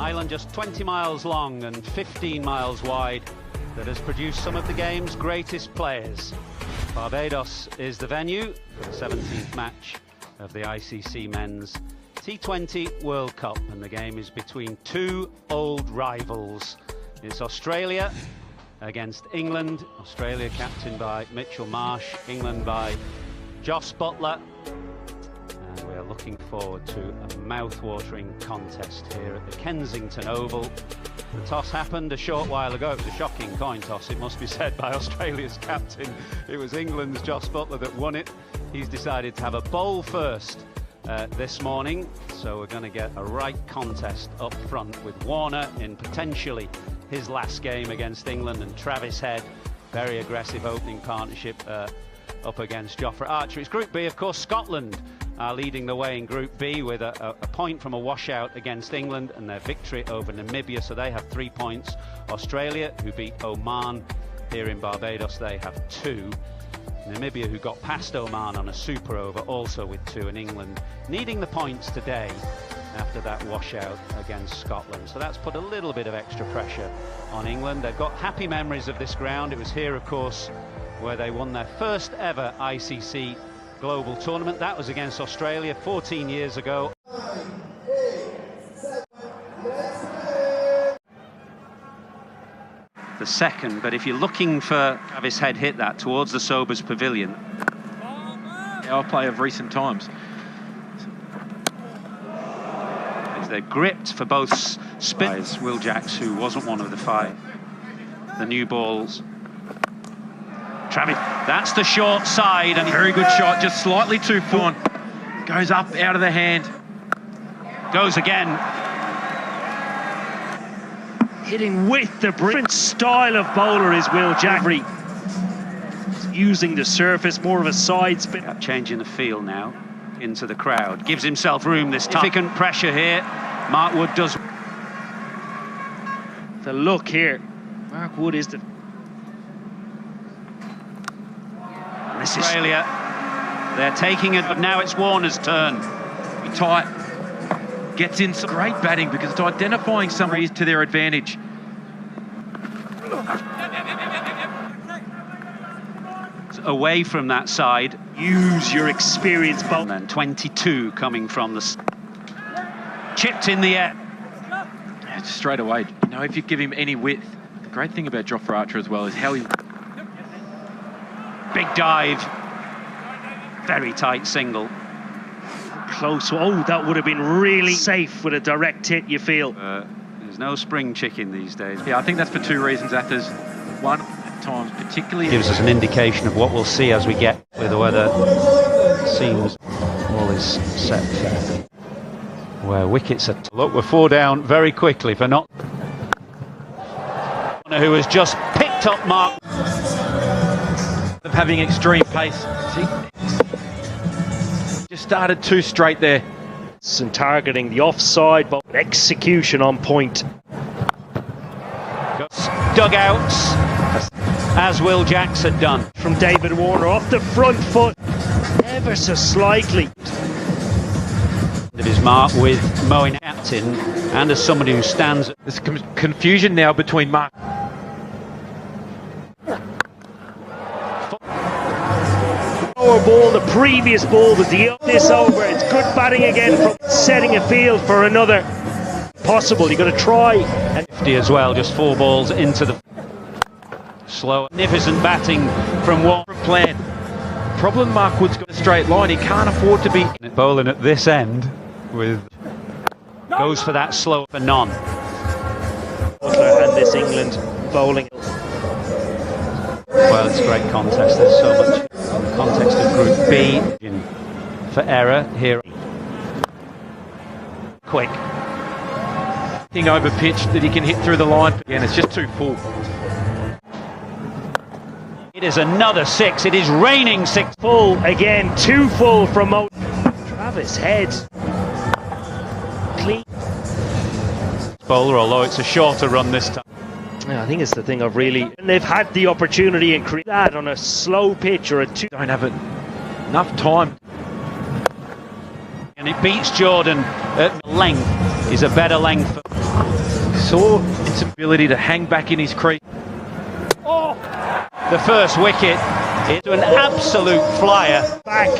island just 20 miles long and 15 miles wide that has produced some of the game's greatest players. Barbados is the venue for the 17th match of the ICC Men's T20 World Cup, and the game is between two old rivals. It's Australia against England. Australia captained by Mitchell Marsh, England by Jos Buttler. And we are looking forward to a mouth-watering contest here at the Kensington Oval. The toss happened a short while ago. It was a shocking coin toss, it must be said, by Australia's captain. It was England's Jos Buttler that won it. He's decided to have a bowl first this morning, so we're going to get a right contest up front with Warner in potentially his last game against England, and Travis Head, very aggressive opening partnership up against Jofra Archer. It's Group B, of course. Scotland are leading the way in Group B with a point from a washout against England and their victory over Namibia, so they have 3 points. Australia, who beat Oman here in Barbados, they have 2. Namibia, who got past Oman on a super over, also with 2, and England needing the points today after that washout against Scotland. So that's put a little bit of extra pressure on England. They've got happy memories of this ground. It was here, of course, where they won their first ever ICC global tournament. That was against Australia 14 years ago. The second, but if you're looking for Travis Head hit that towards the Sobers Pavilion. Our play of recent times. They're gripped for both spins. Will Jacks, who wasn't one of the 5. The new balls. Travis, that's the short side, and very good shot, just slightly too full. Goes up out of the hand. Goes again. Hitting with the different style of bowler is Will Jackery. Using the surface, more of a side spin. Changing the field now into the crowd. Gives himself room this time. Significant pressure here. Mark Wood does. The look here. Mark Wood is the... This is Australia. They're taking it, but now it's Warner's turn. Be tight. Gets in some great batting because it's identifying some reasons to their advantage. Away from that side. Use your experience, And then 22 coming from the... Chipped in the air. Yeah, straight away. You know, if you give him any width, the great thing about Jofra Archer as well is how he... Big dive. Very tight single. Close. Oh, that would have been really safe with a direct hit, you feel. There's no spring chicken these days. Yeah, I think that's for 2 reasons, Athers. One, at times, particularly... Gives us an indication of what we'll see as we get with the weather. Seems all is set fair. Where wickets are... Look, we're 4 down very quickly for not... Who has just picked up Mark... Of having extreme pace. See? Just started too straight there. And targeting the offside, but execution on point. Dugouts, as Will Jacks had done. From David Warner off the front foot, ever so slightly. That is Mark with Moeen captain, and as somebody who stands... There's confusion now between Mark... Ball, the previous ball was this over. It's good batting again from setting a field for another possible. You've got to try. And 50 as well, just 4 balls into the slow, magnificent batting from one plan. Problem, Mark Wood's got a straight line. He can't afford to be bowling at this end with goes for that slow for none. And this England bowling. Well, it's a great contest. There's so much. Context of Group B for error here. Quick. Thing over pitch that he can hit through the line. Again, it's just too full. It is another 6. It is raining 6. Full again, too full from Travis Head. Clean. Bowler, although it's a shorter run this time. Yeah, I think it's the thing of really... And they've had the opportunity and create that on a slow pitch or a 2... Don't have enough time. And it beats Jordan at length. Is a better length. saw its ability to hang back in his crease. Oh! The first wicket into an absolute flyer. Back.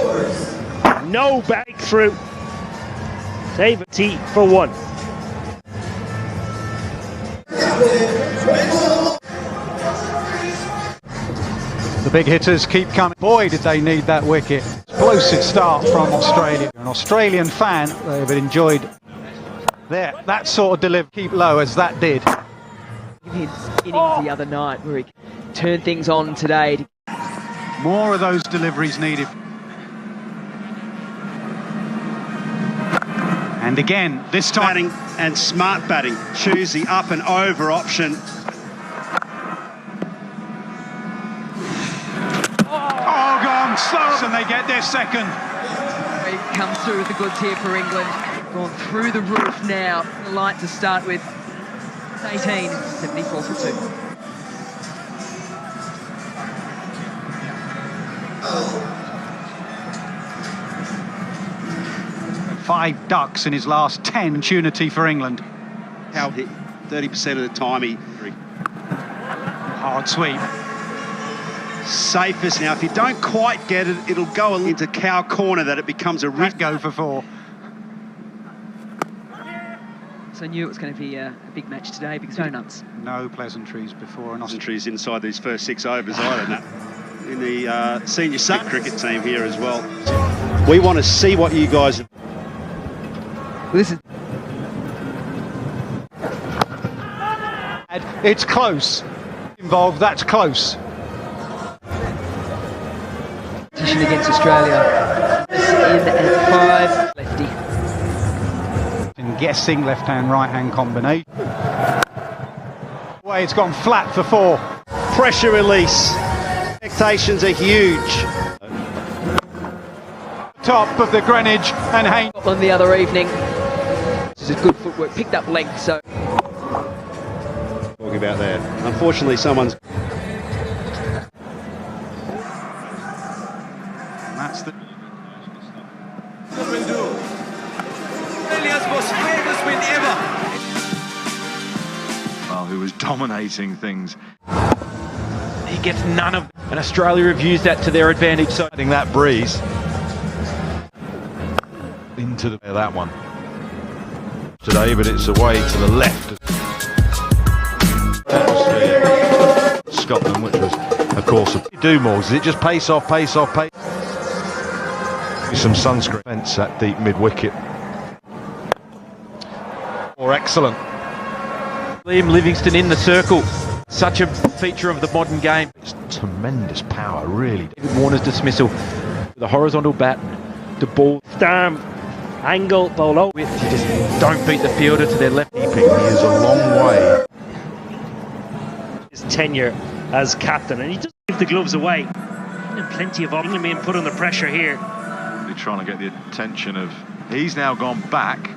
No back through. Save a T for one. The big hitters keep coming. Boy, did they need that wicket. Explosive start from Australia. An Australian fan, they've enjoyed that sort of delivery. Keep low as that did. His innings the other night where he turned things on today. More of those deliveries needed. And again, this time. Batting and smart batting. Choose the up and over option. Oh, gone slow, and they get their second. He comes through with the goods here for England. Gone through the roof now. The light to start with. It's 18, 74 for 2. Five ducks in his last 10. Opportunity for England. How 30% of the time he Hard sweep. safest. Now, if you don't quite get it, it'll go into cow corner that it becomes a Red go for 4. So I knew it was going to be a big match today because donuts. No pleasantries before an Pleasantries inside these first 6 overs either. In the senior cricket team here as well. We want to see what you guys. This is It's close. Involved, that's close. competition against Australia. In at 5, lefty. In guessing left-hand, right-hand combination. Way it's gone flat for 4. Pressure release. Expectations are huge. Top of the Greenwich and Haynes. Scotland the other evening. This is good footwork, picked up length, so. Talking about there. Unfortunately, someone's. That's the. Australia's most famous win ever. Well, who was dominating things. He gets none of, and Australia have used that to their advantage. So I think that breeze into that one today, but it's away to the left. Scotland, which was, of course, do more. Is it just pace off, pace off, pace? Some sunscreen fence at deep mid-wicket. Or excellent. Liam Livingstone in the circle. Such a feature of the modern game. It's tremendous power, really. David Warner's dismissal with a horizontal bat. The ball. Arm, angle, bolo. Width. You just don't beat the fielder to their left. Keeping, he is a long way. His tenure as captain, and he doesn't give the gloves away. And plenty of England being put under pressure here. Really trying to get the attention of. He's now gone back.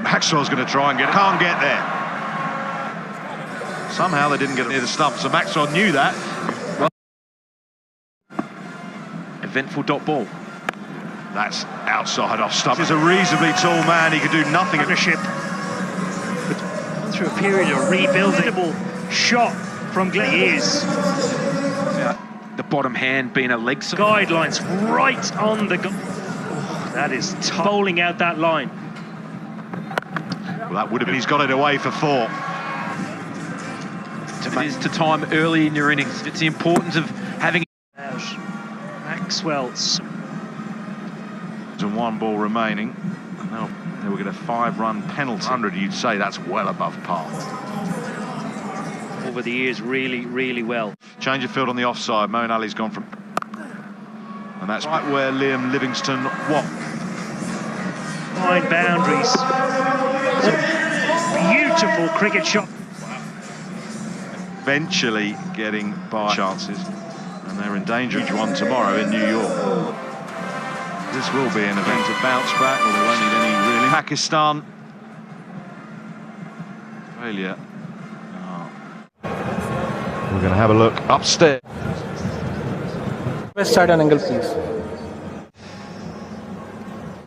Maxwell's going to try and get it. Can't get there. Somehow they didn't get near the stump, so Maxwell knew that. Eventful dot ball. That's outside off stump. He's a reasonably tall man. He could do nothing. Partnership. Through a period of rebuilding. Shot from Glenn is. Yeah. The bottom hand being a leg side. Guidelines right on the that is bowling out that line. Well, that would have been. He's got it away for 4. It is to time early in your innings. It's the importance of having. Out. Maxwell's. And 1 ball remaining. Now they will get a 5-run penalty. 100, you'd say that's well above par. Over the years, really well. Change of field on the offside. Moeen Ali's gone from. And that's right where Liam Livingstone what? Fine boundaries. Beautiful cricket shot. Eventually getting by chances. And they're in danger of one tomorrow in New York. This will be an event of bounce back, or they won't need any really. Pakistan. Australia. Oh. We're going to have a look upstairs. West side angle, please.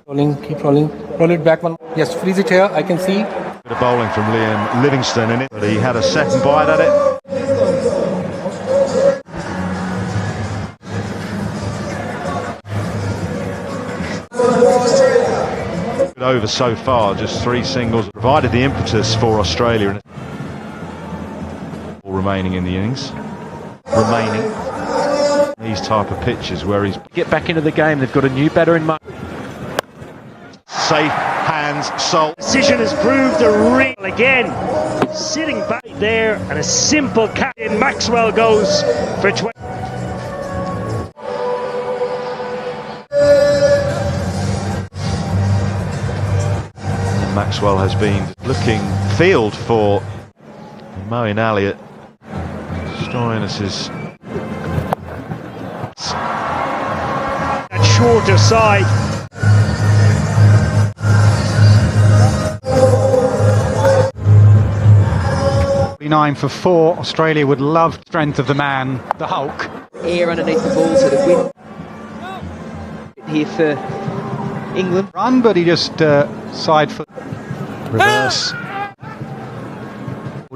Rolling, keep rolling. Roll it back one. Yes, freeze it here. I can see. Bit of bowling from Liam Livingston in it, but he had a second bite at it. Over so far, just 3 singles, provided the impetus for Australia. All remaining in the innings. These type of pitches where he's Get back into the game. They've got a new batter in mind. safe hands, Salt. Decision has proved the real again. Sitting back there and a simple catch. Maxwell goes for 20. Maxwell has been looking field for Moeen Elliott. Stoinis is That shorter side. Nine for 4. Australia would love strength of the man, the Hulk. Air underneath the ball to the wind. Here for England. Run, but he just side foot. Reverse.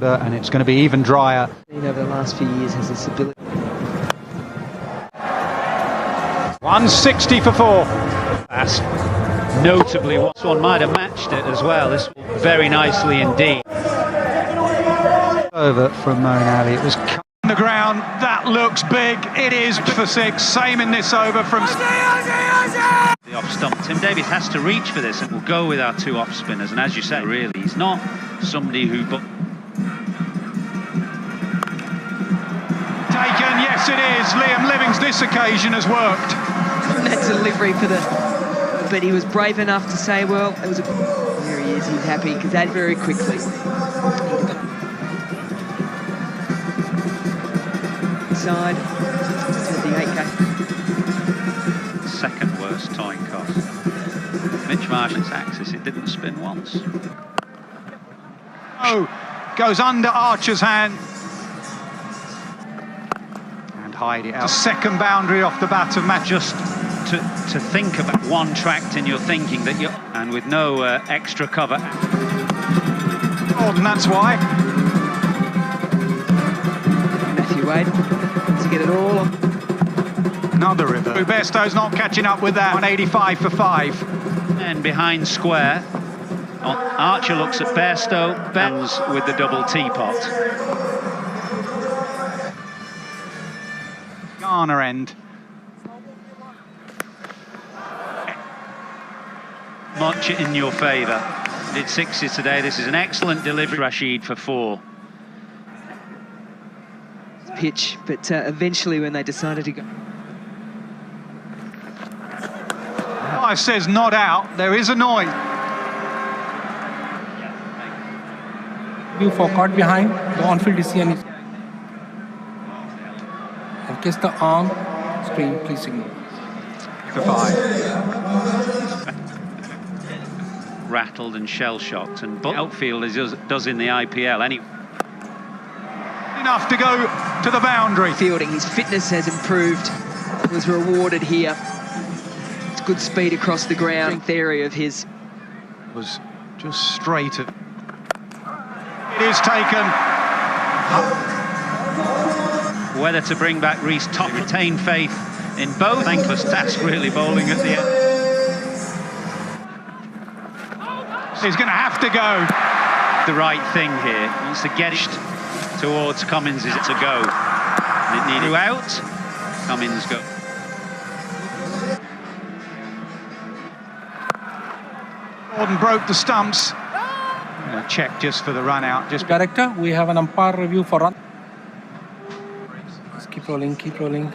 And it's going to be even drier. Over the last few years has this ability. 160 for 4. That's notably what one might have matched it as well. This very nicely indeed. Over from Moeen Ali. It was on the ground. That looks big. It is for 6. Same in this over from The off stump. Tim Davies has to reach for this, and we'll go with our 2 off spinners. And as you say, really, he's not somebody who. taken. Yes, it is. Liam Livings this occasion has worked. That delivery for the. But he was brave enough to say, well, it was a. There he is. He's happy because that very quickly. Side to the 8K. Second worst time cost. Mitch Marsh's axis, it didn't spin once. Oh, goes under Archer's hand. And hide it out. The second boundary off the bat of match. Just to think about one tract in your thinking that you and with no extra cover. Oh, and that's why. Matthew Wade to get it all on. Another river. Bairstow's not catching up with that. 185 for 5. And behind square. Archer looks at Bairstow. Ben's with the double teapot. Garner end. Much in your favour. Did 6s today. This is an excellent delivery. Rashid for 4. Pitch, but eventually when they decided to go. Five says not out. There is a noise. View for caught behind. The on-field decision is. And kiss the arm. Screen, please signal. For 5. Rattled and shell-shocked, and outfield as does in the IPL anyway. Enough to go to the boundary. Fielding, his fitness has improved. Was rewarded here. It's good speed across the ground. Strength area of his. Was just straight at. It is taken. Whether to bring back Reece Top, retain faith in both. Thankless task really bowling at the end. He's going to have to go. The right thing here. He wants to get it towards Cummins. Is it to go? And it needed out. Cummins go. Gordon broke the stumps. A check just for the run out. Just Director, we have an umpire review for run. Just keep rolling, keep rolling.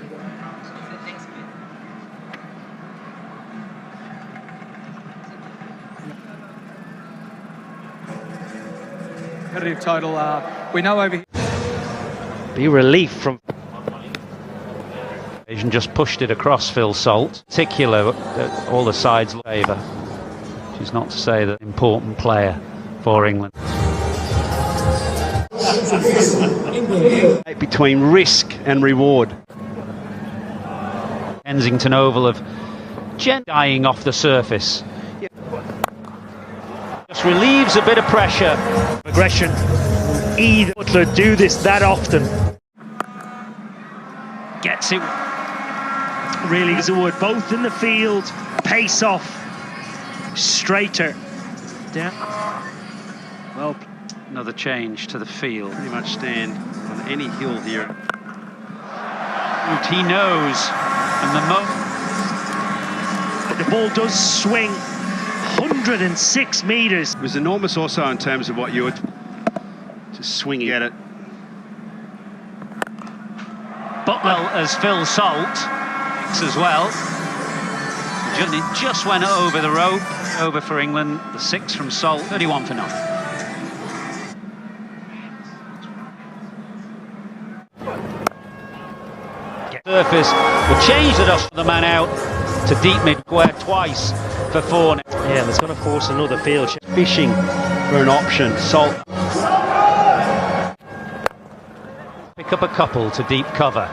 Competitive total. We know over here. Be relief from. Asian just pushed it across Phil Salt. Particular, all the sides favour. Which is not to say that important player for England. Between risk and reward. Kensington Oval of dying off the surface. This relieves a bit of pressure. Aggression. Either Butler do this that often. Gets it. Really is a word. Both in the field. Pace off. Straighter. Down. Well, another change to the field. Pretty much stand on any hill here. He knows. And the ball does swing 106 metres. It was enormous also in terms of what you were just swinging at it. Butler as Phil Salt as well. It just went over the rope. Over for England. The 6 from Salt. 31 for nothing. Surface. We changed it off the man out to deep mid square twice for 4. Yeah, and it's going to force another field. Fishing for an option. Salt. Pick up a couple to deep cover.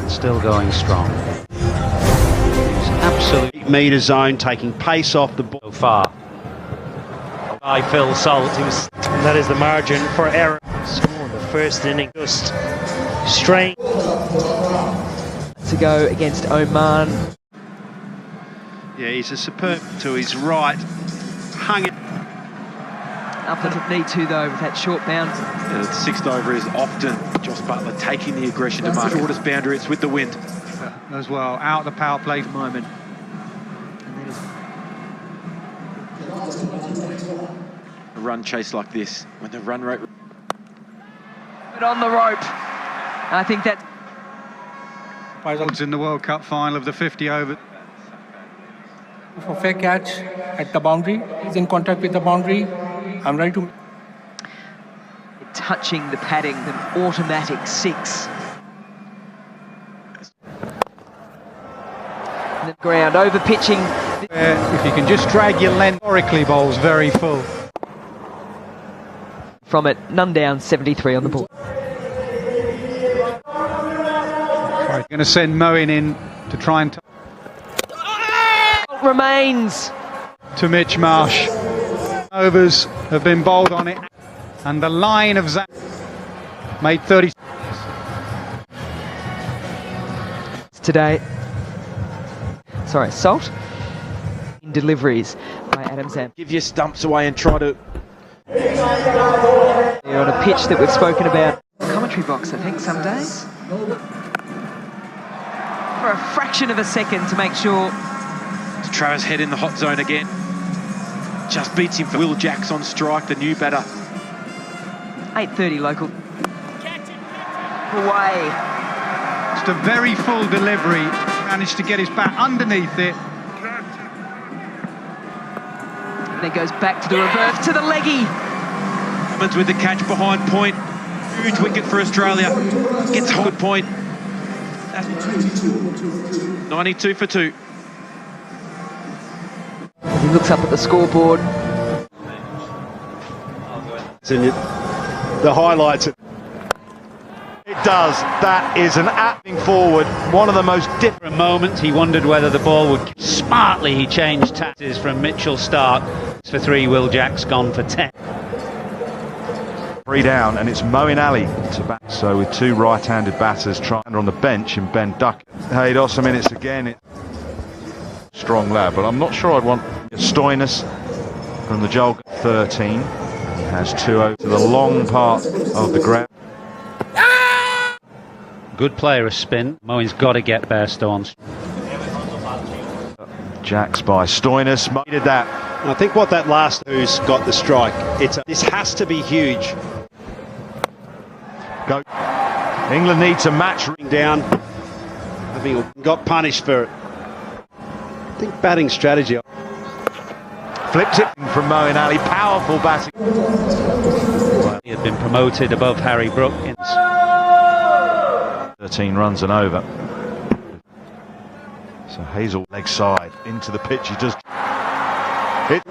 Still going strong. Absolute metre zone, taking pace off the ball. So far. By Phil Salt. And that is the margin for error. Score in the first inning. Just strain. To go against Oman. Yeah, he's a superb to his right. Hung it. Up at knee 2 though with that short bounce. The 6th over is often Joss Butler taking the aggression to mark shortest boundary. It's with the wind. As well, out the power play Moment. A run chase like this, when the run rate... But on the rope. I think that... in the World Cup final of the 50 over. For fair catch at the boundary. He's in contact with the boundary. I'm ready to... Touching the padding, an automatic 6. The ground, over pitching. If you can just drag your length, historically bowls very full. From it, none down, 73 on the ball. Right, going to send Moeen in to try and... Remains. To Mitch Marsh. Overs have been bowled on it. And the line of Zach made 30. Today. Sorry, Salt. In deliveries by Adam Sam. Give your stumps away and try to... They're on a pitch that we've spoken about. Commentary box, I think, some days. For a fraction of a second to make sure. Travis Head in the hot zone again. Just beats him for Will Jacks on strike, the new batter. 8:30 local. Away. Just a very full delivery. Managed to get his bat underneath it. And it goes back to the reverse, to the leggy. Cummins with the catch behind point. Huge wicket for Australia. Gets a good point. 92 for 2. He looks up at the scoreboard. The highlights. It does. That is an acting forward. One of the most different moments. He wondered whether the ball would... Smartly he changed taxes from Mitchell Stark for 3. Will Jacks gone for 10. 3 down, and it's Moeen Ali to bat. So with 2 right-handed batters trying on the bench and Ben Duck. Haydos, I mean, it's again strong lad, but I'm not sure I'd want Stoinis from the Jolga 13. He has 2 over to the long part of the ground. Good player of spin. Moeen's got to get Bairstow on. Jacks by Stoinis. Did that. I think what that last who's got the strike. This has to be huge. Go. England needs a match down. Having got punished for it. I think batting strategy. Flipped it from Moeen Ali. Powerful batting. He had been promoted above Harry Brook. 13 runs and over. So Hazel leg side into the pitch. He just hit.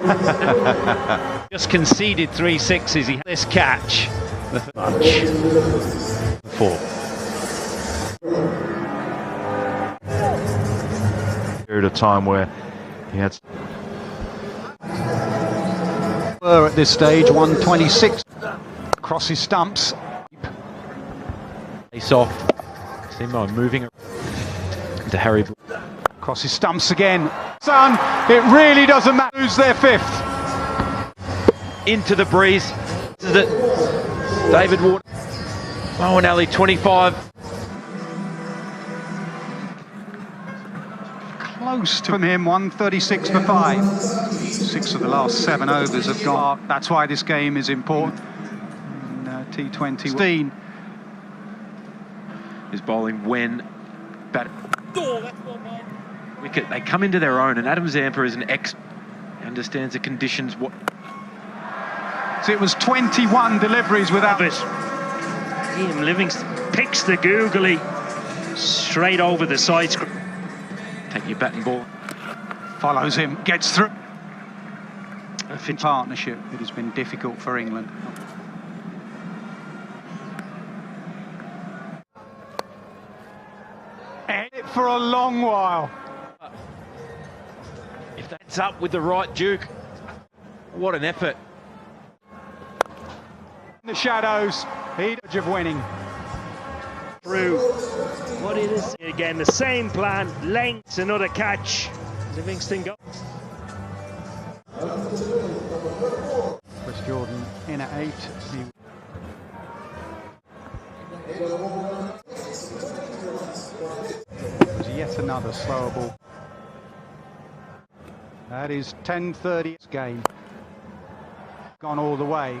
Just conceded 3 sixes. He had this catch. Much. 4. Period of time where he had At this stage, 126. Crosses stumps. Face off. Simo moving to Harry. Crosses stumps again. Son, it really doesn't matter who's their fifth. Into the breeze. This is it. David Ward. Moeen Ali, 25. Close to him, 136 for 5. 6 of the last 7 overs have gone. That's why this game is important. T20. Is bowling when wicket. They come into their own, and Adam Zampa is an understands the conditions. What? So it was 21 deliveries without it. Ian Livingston picks the googly straight over the side screen. Take your bat and ball. Follows him, gets through. A partnership, it has been difficult for England. It for a long while. If that's up with the right Duke, what an effort. The shadows, he's of winning. Through what it is again, the same plan, lengths, another catch. Livingston goes. Chris Jordan in at 8. It was yet another slower ball. That is 10:30 game. Gone all the way.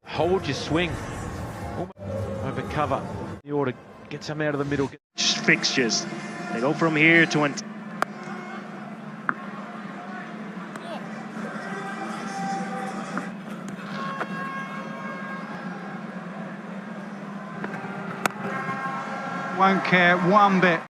Hold your swing. Over cover. You ought to get some out of the middle. Fixtures. They go from here to won't care one bit.